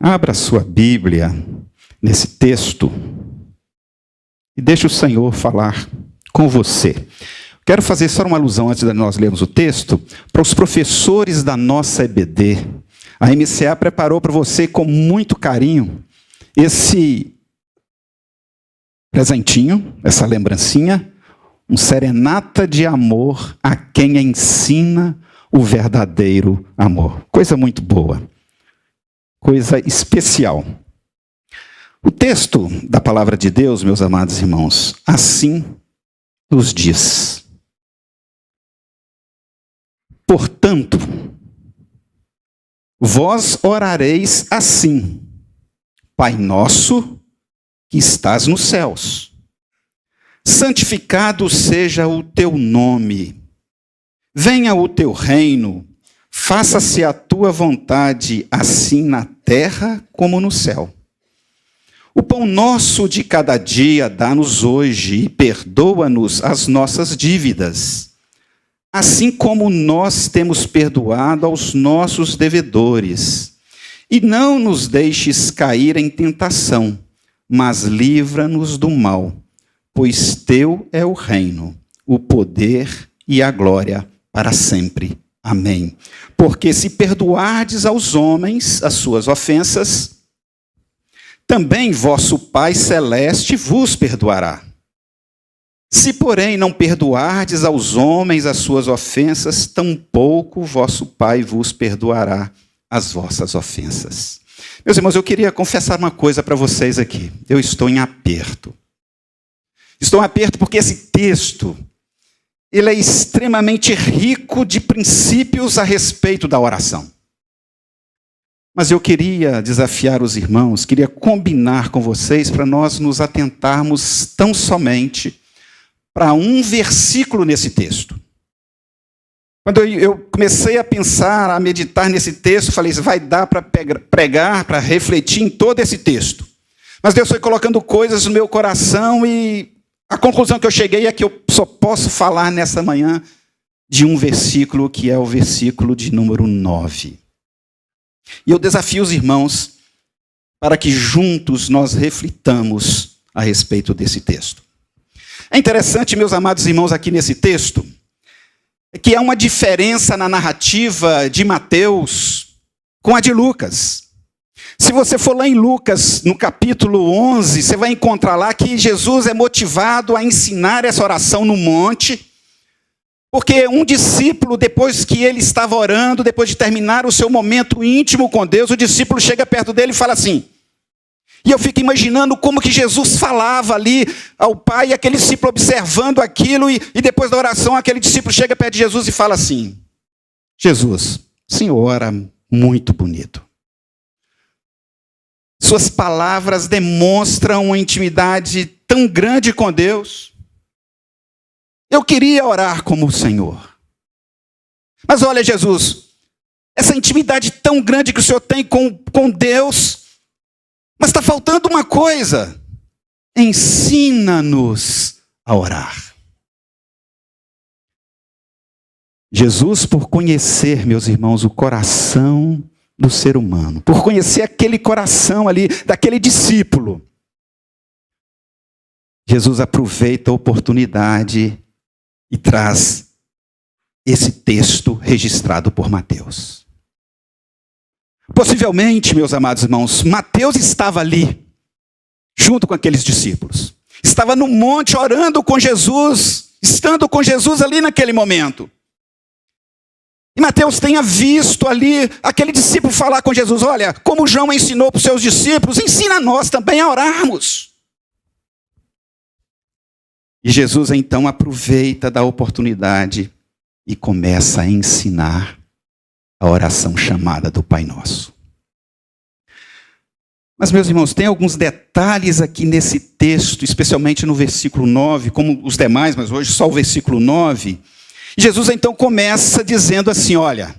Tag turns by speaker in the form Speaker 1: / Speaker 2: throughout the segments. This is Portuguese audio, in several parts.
Speaker 1: Abra sua Bíblia nesse texto e deixe o Senhor falar com você. Quero fazer só uma alusão, antes de nós lermos o texto, para os professores da nossa EBD. A MCA preparou para você com muito carinho esse presentinho, essa lembrancinha, um serenata de amor a quem ensina o verdadeiro amor. Coisa muito boa. Coisa especial. O texto da palavra de Deus, meus amados irmãos, assim nos diz: portanto, vós orareis assim: Pai nosso que estás nos céus, santificado seja o teu nome, venha o teu reino, faça-se a tua vontade, assim na terra como no céu. O pão nosso de cada dia dá-nos hoje e perdoa-nos as nossas dívidas, assim como nós temos perdoado aos nossos devedores. E não nos deixes cair em tentação, mas livra-nos do mal, pois teu é o reino, o poder e a glória para sempre. Amém. Porque se perdoardes aos homens as suas ofensas, também vosso Pai Celeste vos perdoará. Se, porém, não perdoardes aos homens as suas ofensas, tampouco vosso Pai vos perdoará as vossas ofensas. Meus irmãos, eu queria confessar uma coisa para vocês aqui. Eu estou em aperto. Estou em aperto porque esse texto, ele é extremamente rico de princípios a respeito da oração. Mas eu queria desafiar os irmãos, queria combinar com vocês para nós nos atentarmos tão somente para um versículo nesse texto. Quando eu comecei a pensar, a meditar nesse texto, falei, vai dar para pregar, para refletir em todo esse texto. Mas Deus foi colocando coisas no meu coração e a conclusão que eu cheguei é que eu só posso falar nessa manhã de um versículo, que é o versículo de número 9. E eu desafio os irmãos para que juntos nós reflitamos a respeito desse texto. É interessante, meus amados irmãos, aqui nesse texto, que há uma diferença na narrativa de Mateus com a de Lucas. Se você for lá em Lucas, no capítulo 11, você vai encontrar lá que Jesus é motivado a ensinar essa oração no monte, porque um discípulo, depois que ele estava orando, depois de terminar o seu momento íntimo com Deus, o discípulo chega perto dele e fala assim, e eu fico imaginando como que Jesus falava ali ao Pai, e aquele discípulo observando aquilo, e depois da oração, aquele discípulo chega perto de Jesus e fala assim, Jesus, o Senhor ora muito bonito. Suas palavras demonstram uma intimidade tão grande com Deus. Eu queria orar como o Senhor. Mas olha, Jesus, essa intimidade tão grande que o Senhor tem com Deus, mas está faltando uma coisa. Ensina-nos a orar. Jesus, por conhecer, meus irmãos, o coração do ser humano, por conhecer aquele coração ali, daquele discípulo, Jesus aproveita a oportunidade e traz esse texto registrado por Mateus. Possivelmente, meus amados irmãos, Mateus estava ali, junto com aqueles discípulos. Estava no monte orando com Jesus, estando com Jesus ali naquele momento. E Mateus tenha visto ali aquele discípulo falar com Jesus, olha, como João ensinou para os seus discípulos, ensina a nós também a orarmos. E Jesus então aproveita da oportunidade e começa a ensinar a oração chamada do Pai Nosso. Mas, meus irmãos, tem alguns detalhes aqui nesse texto, especialmente no versículo 9, como os demais, mas hoje só o versículo 9. E Jesus então começa dizendo assim, olha,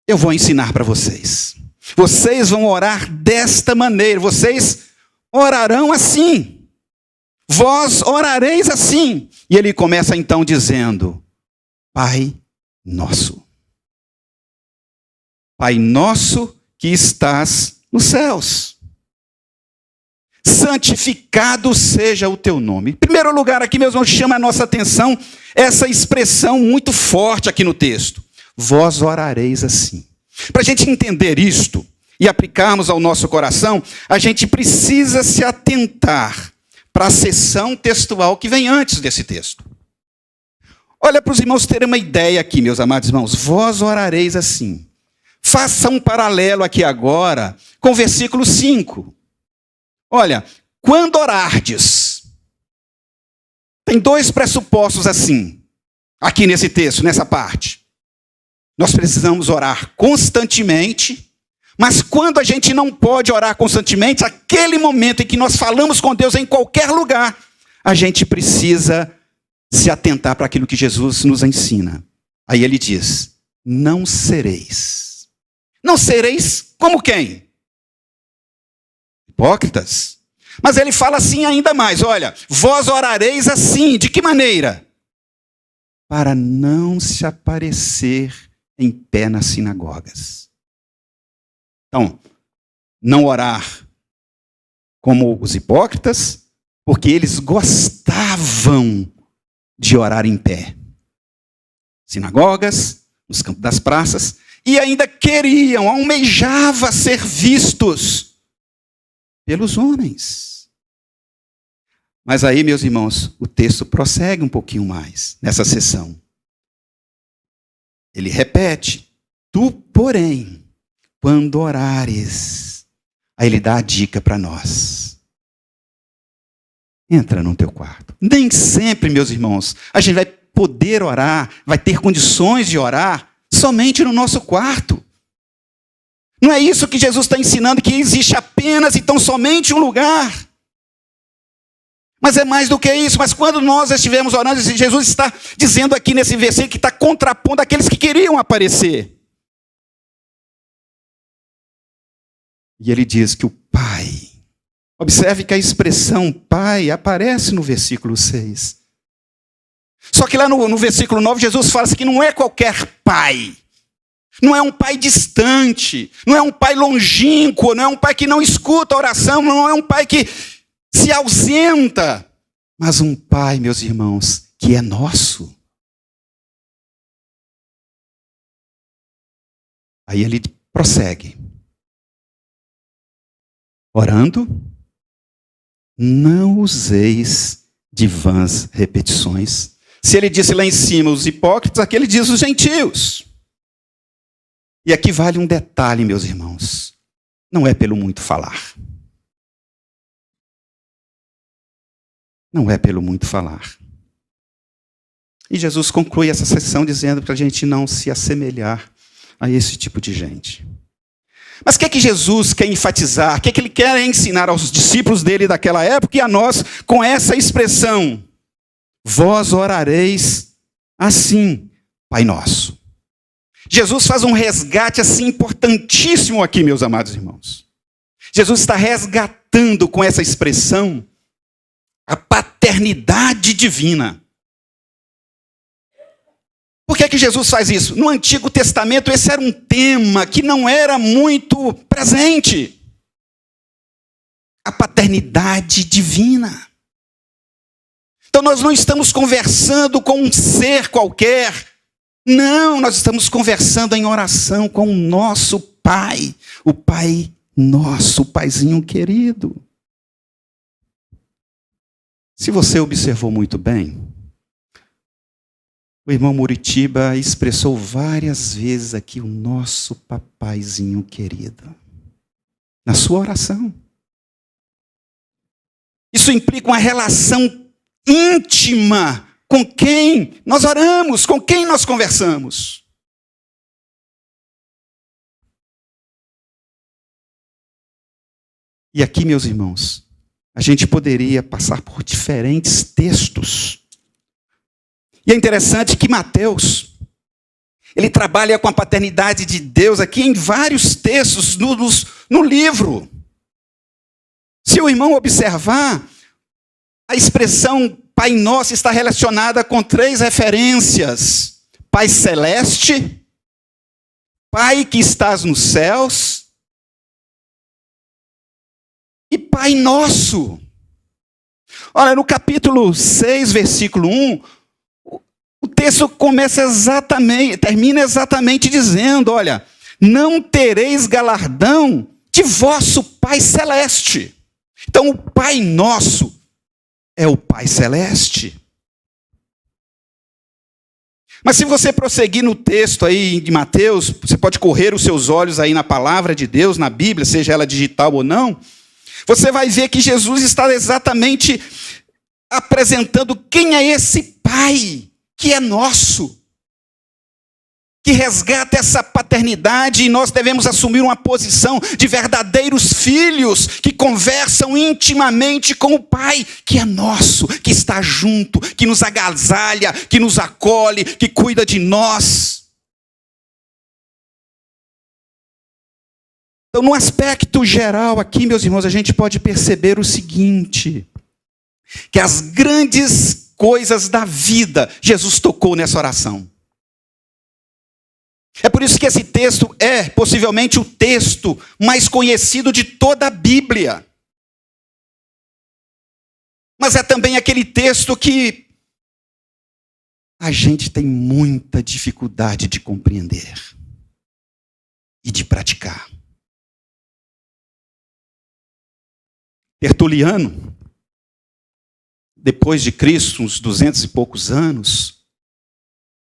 Speaker 1: eu vou ensinar para vocês. Vocês vão orar desta maneira, vocês orarão assim. Vós orareis assim. E ele começa então dizendo, Pai Nosso. Pai Nosso que estás nos céus. Santificado seja o teu nome. Em primeiro lugar aqui, meus irmãos, chama a nossa atenção essa expressão muito forte aqui no texto. Vós orareis assim. Para a gente entender isto e aplicarmos ao nosso coração, a gente precisa se atentar para a seção textual que vem antes desse texto. Olha, para os irmãos terem uma ideia aqui, meus amados irmãos. Vós orareis assim. Faça um paralelo aqui agora com o versículo 5. Olha, quando orardes, tem dois pressupostos assim, aqui nesse texto, nessa parte. Nós precisamos orar constantemente, mas quando a gente não pode orar constantemente, aquele momento em que nós falamos com Deus em qualquer lugar, a gente precisa se atentar para aquilo que Jesus nos ensina. Aí ele diz, não sereis. Não sereis como quem? Hipócritas. Mas ele fala assim ainda mais, olha, vós orareis assim, de que maneira? Para não se aparecer em pé nas sinagogas. Então, não orar como os hipócritas, porque eles gostavam de orar em pé. Sinagogas, nos campos das praças, e ainda queriam, almejavam ser vistos pelos homens. Mas aí, meus irmãos, o texto prossegue um pouquinho mais nessa sessão. Ele repete, tu, porém, quando orares, aí ele dá a dica para nós. Entra no teu quarto. Nem sempre, meus irmãos, a gente vai poder orar, vai ter condições de orar somente no nosso quarto. Não é isso que Jesus está ensinando, que existe apenas e tão somente um lugar. Mas é mais do que isso. Mas quando nós estivermos orando, Jesus está dizendo aqui nesse versículo que está contrapondo aqueles que queriam aparecer. E ele diz que o Pai, observe que a expressão Pai aparece no versículo 6. Só que lá no versículo 9, Jesus fala assim que não é qualquer Pai. Não é um pai distante, não é um pai longínquo, não é um pai que não escuta a oração, não é um pai que se ausenta, mas um pai, meus irmãos, que é nosso. Aí ele prossegue. Orando, não useis de vãs repetições. Se ele disse lá em cima os hipócritas, aqui ele diz os gentios. E aqui vale um detalhe, meus irmãos. Não é pelo muito falar. Não é pelo muito falar. E Jesus conclui essa sessão dizendo para a gente não se assemelhar a esse tipo de gente. Mas o que é que Jesus quer enfatizar? O que é que ele quer ensinar aos discípulos dele daquela época e a nós com essa expressão? Vós orareis assim, Pai Nosso. Jesus faz um resgate assim importantíssimo aqui, meus amados irmãos. Jesus está resgatando com essa expressão a paternidade divina. Por que é que Jesus faz isso? No Antigo Testamento esse era um tema que não era muito presente. A paternidade divina. Então nós não estamos conversando com um ser qualquer. Não, nós estamos conversando em oração com o nosso Pai. O Pai nosso, o Paizinho querido. Se você observou muito bem, o irmão Muritiba expressou várias vezes aqui o nosso papaizinho querido. Na sua oração. Isso implica uma relação íntima com quem nós oramos, com quem nós conversamos. E aqui, meus irmãos, a gente poderia passar por diferentes textos. E é interessante que Mateus, ele trabalha com a paternidade de Deus aqui em vários textos no livro. Se o irmão observar, a expressão Pai Nosso está relacionada com 3 referências. Pai Celeste, Pai que estás nos céus Pai Nosso. Olha, no capítulo 6, versículo 1, o texto termina exatamente dizendo, olha, não tereis galardão de vosso Pai Celeste. Então o Pai Nosso é o Pai Celeste. Mas se você prosseguir no texto aí de Mateus, você pode correr os seus olhos aí na palavra de Deus, na Bíblia, seja ela digital ou não, você vai ver que Jesus está exatamente apresentando quem é esse Pai que é nosso, que resgata essa paternidade, e nós devemos assumir uma posição de verdadeiros filhos que conversam intimamente com o Pai que é nosso, que está junto, que nos agasalha, que nos acolhe, que cuida de nós. Então, no aspecto geral aqui, meus irmãos, a gente pode perceber o seguinte, que as grandes coisas da vida, Jesus tocou nessa oração. É por isso que esse texto é possivelmente o texto mais conhecido de toda a Bíblia. Mas é também aquele texto que a gente tem muita dificuldade de compreender e de praticar. Tertuliano, depois de Cristo, uns 200 e poucos anos,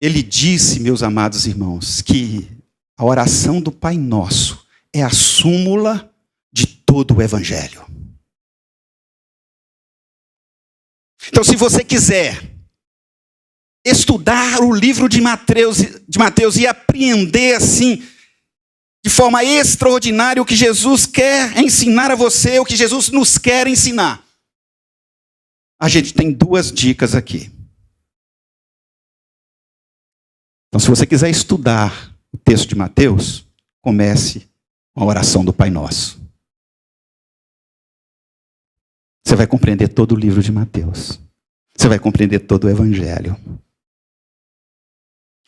Speaker 1: ele disse, meus amados irmãos, que a oração do Pai Nosso é a súmula de todo o Evangelho. Então, se você quiser estudar o livro de Mateus e apreender assim, de forma extraordinária, o que Jesus quer ensinar a você, o que Jesus nos quer ensinar, a gente tem duas dicas aqui. Então, se você quiser estudar o texto de Mateus, comece com a oração do Pai Nosso. Você vai compreender todo o livro de Mateus. Você vai compreender todo o Evangelho.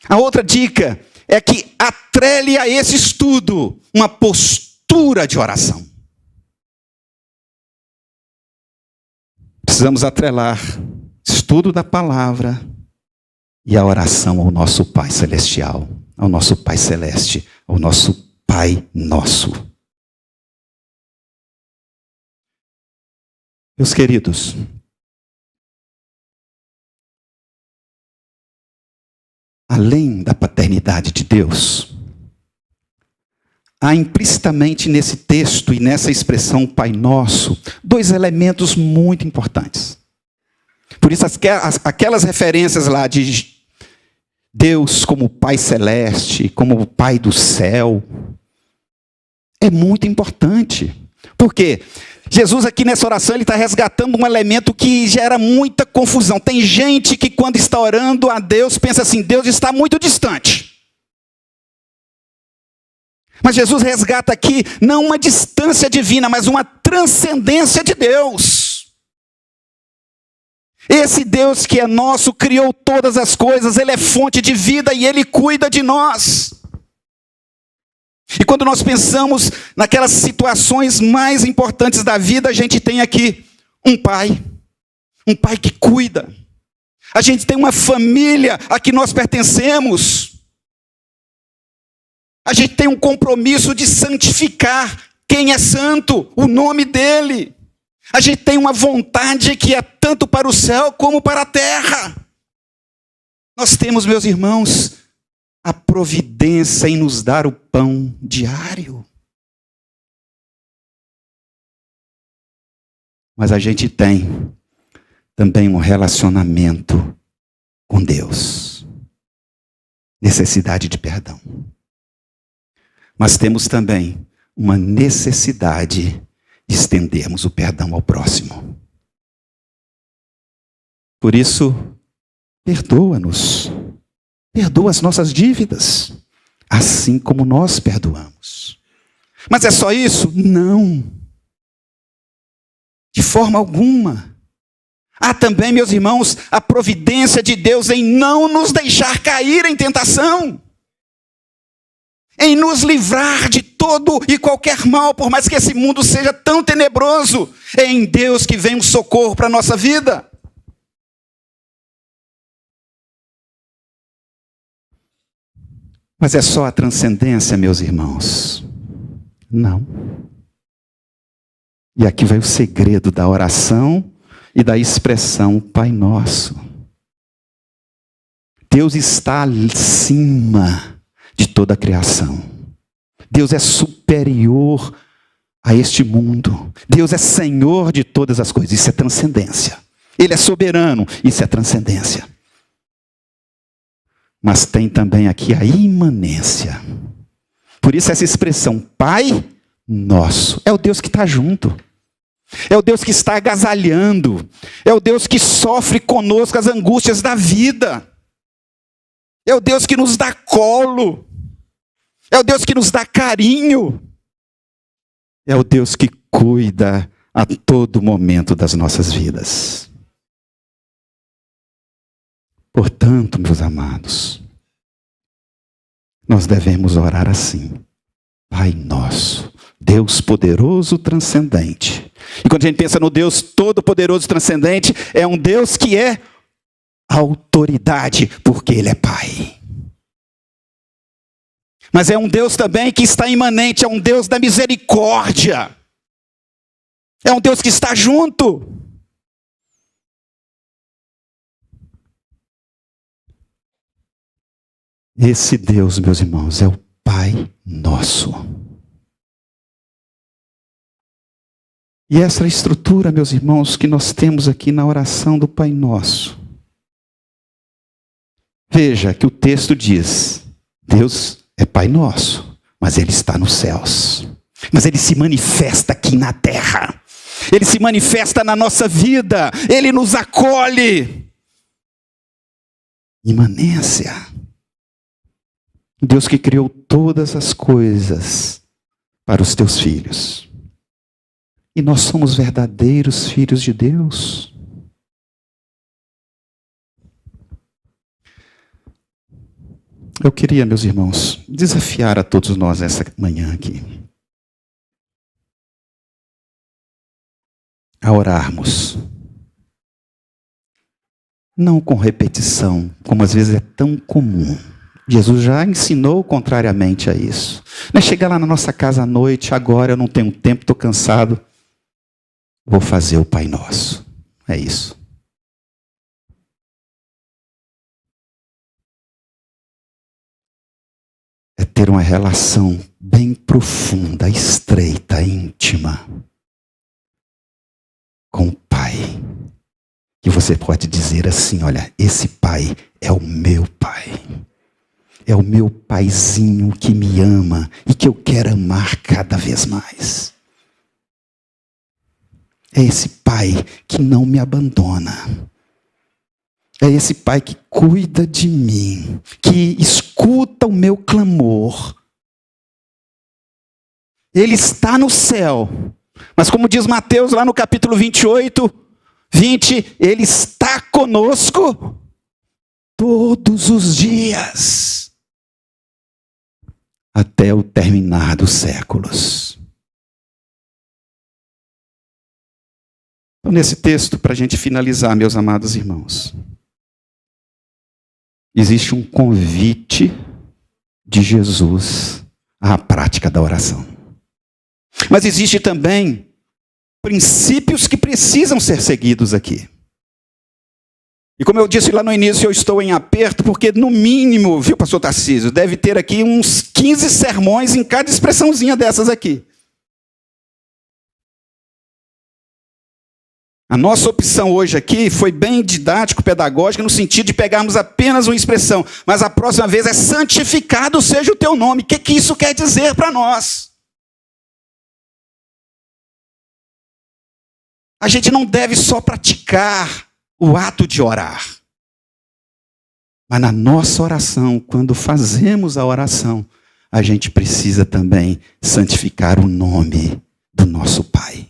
Speaker 1: A outra dica é que atrele a esse estudo uma postura de oração. Precisamos atrelar estudo da palavra e a oração ao nosso Pai Celestial, ao nosso Pai Celeste, ao nosso Pai Nosso. Meus queridos, além da paternidade de Deus, há implicitamente nesse texto e nessa expressão Pai Nosso, dois elementos muito importantes. Por isso, aquelas referências lá de Deus como Pai Celeste, como Pai do céu, é muito importante. Por quê? Jesus aqui nessa oração, ele está resgatando um elemento que gera muita confusão. Tem gente que quando está orando a Deus, pensa assim, Deus está muito distante. Mas Jesus resgata aqui, não uma distância divina, mas uma transcendência de Deus. Esse Deus que é nosso, criou todas as coisas, Ele é fonte de vida e Ele cuida de nós. E quando nós pensamos naquelas situações mais importantes da vida, a gente tem aqui um pai que cuida. A gente tem uma família a que nós pertencemos. A gente tem um compromisso de santificar quem é santo, o nome dele. A gente tem uma vontade que é tanto para o céu como para a terra. Nós temos, meus irmãos, a providência em nos dar o pão diário. Mas a gente tem também um relacionamento com Deus. Necessidade de perdão. Mas temos também uma necessidade de estendermos o perdão ao próximo. Por isso, perdoa-nos. Perdoa as nossas dívidas, assim como nós perdoamos. Mas é só isso? Não. De forma alguma. Há também, meus irmãos, a providência de Deus em não nos deixar cair em tentação. em nos livrar de todo e qualquer mal, por mais que esse mundo seja tão tenebroso. É em Deus que vem o socorro para a nossa vida. Mas é só a transcendência, meus irmãos? Não. E aqui vai o segredo da oração e da expressão Pai Nosso. Deus está acima de toda a criação. Deus é superior a este mundo. Deus é Senhor de todas as coisas. Isso é transcendência. Ele é soberano. Isso é transcendência. Mas tem também aqui a imanência. Por isso essa expressão, Pai Nosso, é o Deus que está junto. É o Deus que está agasalhando. É o Deus que sofre conosco as angústias da vida. É o Deus que nos dá colo. É o Deus que nos dá carinho. É o Deus que cuida a todo momento das nossas vidas. Portanto, meus amados, nós devemos orar assim. Pai Nosso, Deus poderoso, transcendente. E quando a gente pensa no Deus todo-poderoso, transcendente, é um Deus que é autoridade, porque Ele é Pai. Mas é um Deus também que está imanente, é um Deus da misericórdia. É um Deus que está junto. Esse Deus, meus irmãos, é o Pai Nosso. E essa estrutura, meus irmãos, que nós temos aqui na oração do Pai Nosso. Veja que o texto diz, Deus é Pai Nosso, mas Ele está nos céus. Mas Ele se manifesta aqui na terra. Ele se manifesta na nossa vida. Ele nos acolhe. Imanência. Deus que criou todas as coisas para os teus filhos. E nós somos verdadeiros filhos de Deus. Eu queria, meus irmãos, desafiar a todos nós essa manhã aqui. A orarmos. Não com repetição, como às vezes é tão comum. Jesus já ensinou contrariamente a isso. Não é chegar lá na nossa casa à noite, agora eu não tenho tempo, estou cansado. Vou fazer o Pai Nosso. É isso. É ter uma relação bem profunda, estreita, íntima com o Pai. Que você pode dizer assim, olha, esse Pai é o meu Pai. É o meu paizinho que me ama e que eu quero amar cada vez mais. É esse Pai que não me abandona. É esse Pai que cuida de mim, que escuta o meu clamor. Ele está no céu, mas como diz Mateus lá no capítulo 28, 20, Ele está conosco todos os dias, até o terminar dos séculos. Então, nesse texto, para a gente finalizar, meus amados irmãos, existe um convite de Jesus à prática da oração. Mas existe também princípios que precisam ser seguidos aqui. E como eu disse lá no início, eu estou em aperto, porque no mínimo, viu, pastor Tarcísio, deve ter aqui uns 15 sermões em cada expressãozinha dessas aqui. A nossa opção hoje aqui foi bem didático-pedagógica, no sentido de pegarmos apenas uma expressão, mas a próxima vez é santificado seja o teu nome. O que isso quer dizer para nós? A gente não deve só praticar o ato de orar. Mas na nossa oração, quando fazemos a oração, a gente precisa também santificar o nome do nosso Pai.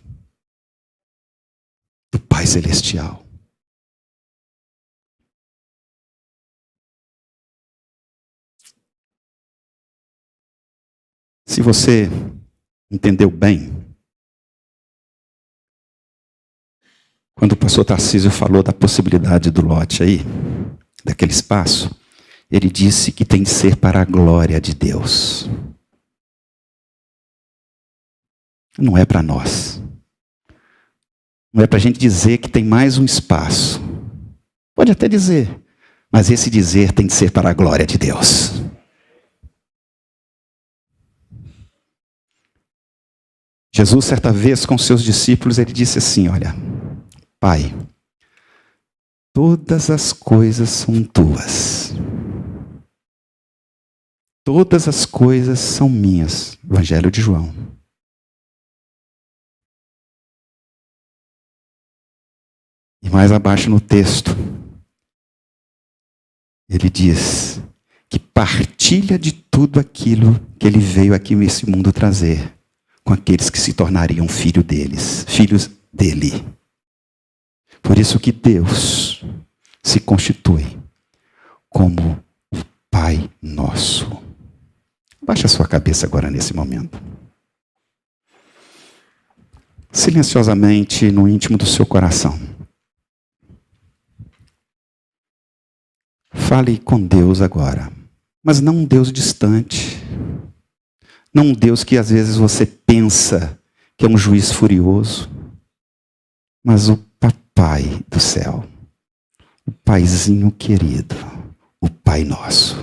Speaker 1: Do Pai Celestial. Se você entendeu bem, quando o pastor Tarcísio falou da possibilidade do lote aí, daquele espaço, ele disse que tem que ser para a glória de Deus. Não é para nós. Não é para a gente dizer que tem mais um espaço. Pode até dizer, mas esse dizer tem que ser para a glória de Deus. Jesus, certa vez, com seus discípulos, ele disse assim, olha, Pai, todas as coisas são tuas. Todas as coisas são minhas. Evangelho de João. E mais abaixo no texto, ele diz que partilha de tudo aquilo que ele veio aqui nesse mundo trazer, com aqueles que se tornariam filhos dele. Por isso que Deus se constitui como o Pai nosso. Baixa a sua cabeça agora nesse momento. Silenciosamente no íntimo do seu coração. Fale com Deus agora. Mas não um Deus distante. Não um Deus que às vezes você pensa que é um juiz furioso. Mas o Papai do céu. O Paizinho querido. O Pai nosso.